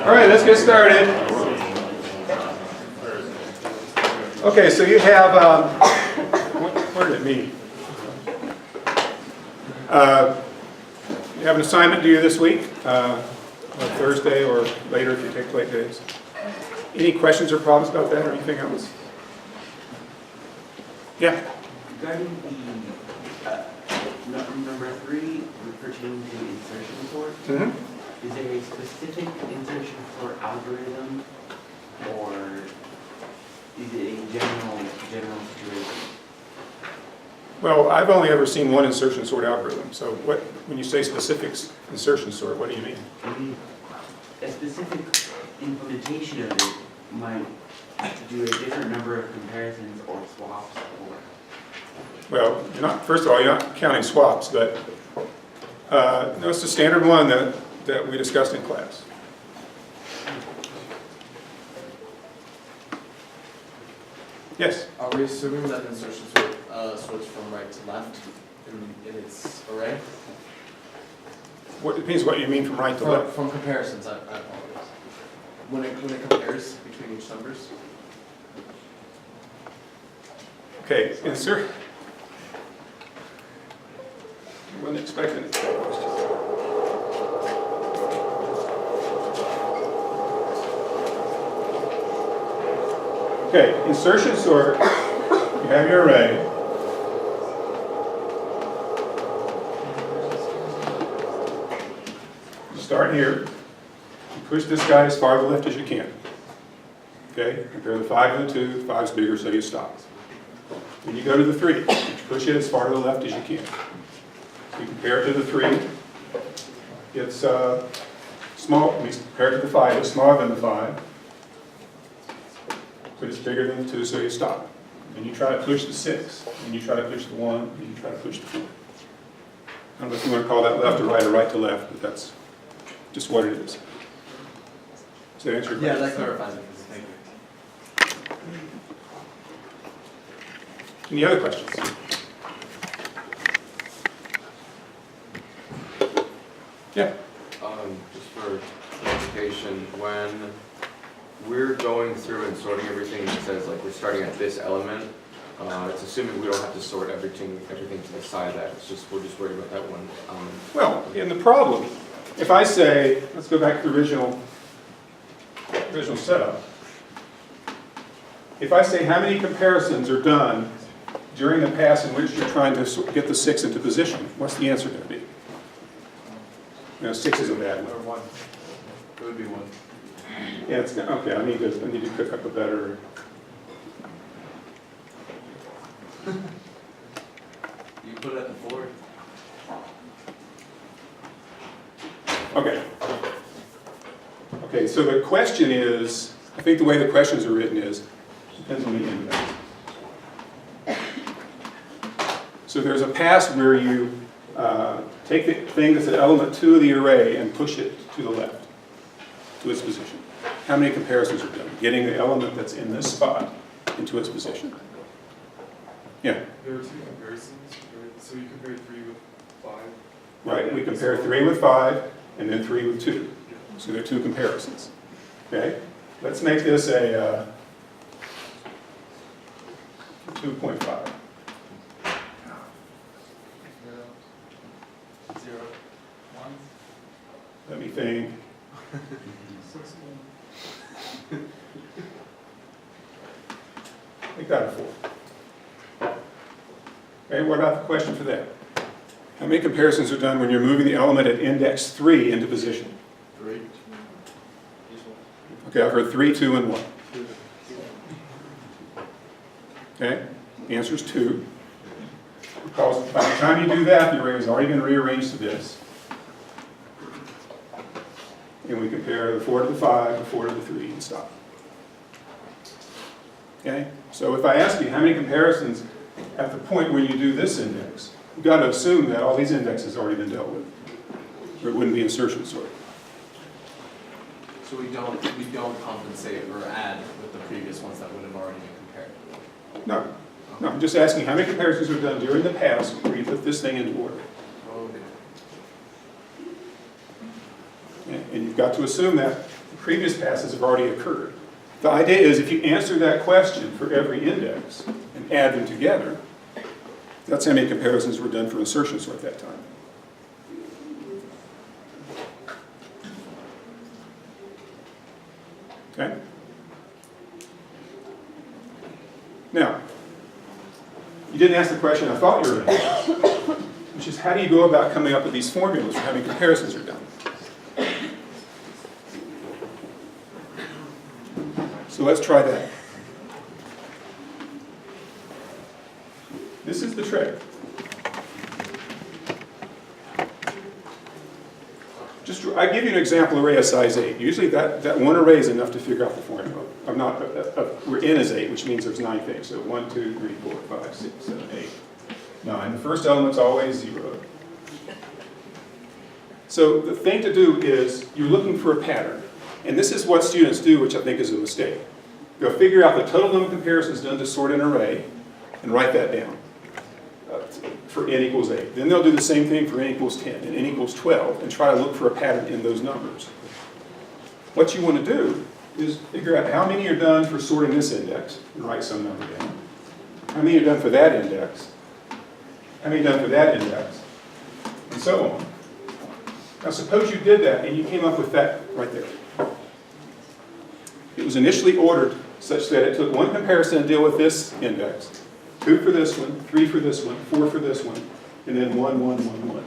All right, let's get started. Okay, so you have, where did it meet? You have an assignment due this week, on Thursday or later if you take late days. Any questions or problems about that or anything else? Yeah? Regarding the number 3, pertaining to insertion sort, is there a specific insertion sort algorithm, or is it a general situation? Well, I've only ever seen one insertion sort algorithm. So when you say specifics insertion sort, what do you mean? A specific implementation of it might do a different number of comparisons or swaps, or... Well, first of all, you're not counting swaps, but no, it's the standard one that we discussed in class. Yes? Are we assuming that insertion sorts from right to left in its array? What depends what you mean from right to left. From comparisons, I apologize. When it compares between each numbers? Okay, insert. I wasn't expecting it. Okay, insertion sort, you have your array. You start here, you push this guy as far to the left as you can. Okay, compare the 5 and the 2, 5's bigger, so you stop. Then you go to the 3, you push it as far to the left as you can. So you compare it to the 3, it's small, I mean, compared to the 5, it's smaller than the 5. But it's bigger than the 2, so you stop. And you try to push the 6, and you try to push the 1, and you try to push the 4. I don't know if you want to call that left or right to left, but that's just what it is. Does that answer your question? Yeah, that clarifies it. Thank you. Any other questions? Yeah. Just for clarification, when we're going through and sorting everything, it says like we're starting at this element. It's assuming we don't have to sort everything to the side of that. It's just we're just worried about that one element. Well, in the problem, if I say, let's go back to the original setup. If I say how many comparisons are done during the pass in which you're trying to get the 6 into position, what's the answer going to be? No, 6 is a bad one. Or 1. It would be 1. Yeah, it's okay. I need to cook up a better. You put it at the 4. Okay. Okay. So the question is, I think the way the questions are written is depends on the index. So there's a pass where you take the thing that's at element 2 of the array and push it to the left, to its position. How many comparisons are done? Getting the element that's in this spot into its position. Yeah. There are 2 comparisons, right? So you compare 3 with 5. Right. We compare 3 with 5 and then 3 with 2. So there are 2 comparisons. Okay. Let's make this a 2.5. 0. 1. Let me think. Make that a 4. Okay, what about the question for that? How many comparisons are done when you're moving the element at index 3 into position? 3. Okay, I've heard 3, 2, and 1. Okay, the answer is 2. Because by the time you do that, the array has already been rearranged to this. And we compare the 4 to the 5, the 4 to the 3, and stop. Okay? So if I ask you how many comparisons at the point where you do this index, you've got to assume that all these indexes have already been dealt with. Or it wouldn't be insertion sort. So we don't compensate or add with the previous ones that would have already been compared. No. No, I'm just asking how many comparisons are done during the pass where you put this thing into order. Okay. And you've got to assume that the previous passes have already occurred. The idea is if you answer that question for every index and add them together, that's how many comparisons were done for insertion sort that time. Okay? Now, you didn't ask the question I thought you were going to ask, which is how do you go about coming up with these formulas for how many comparisons are done? So let's try that. This is the trick. I give you an example array of size 8. Usually that one array is enough to figure out the formula. We're n is 8, which means there's 9 things. So 1, 2, 3, 4, 5, 6, 7, 8, 9. The first element's always 0. So the thing to do is you're looking for a pattern. And this is what students do, which I think is a mistake. They'll figure out the total number of comparisons done to sort an array and write that down for n equals 8. Then they'll do the same thing for n equals 10 and n equals 12 and try to look for a pattern in those numbers. What you want to do is figure out how many are done for sorting this index and write some number down. How many are done for that index? How many are done for that index? And so on. Now suppose you did that and you came up with that right there. It was initially ordered such that it took one comparison to deal with this index, 2 for this one, 3 for this one, 4 for this one, and then 1, 1, 1, 1.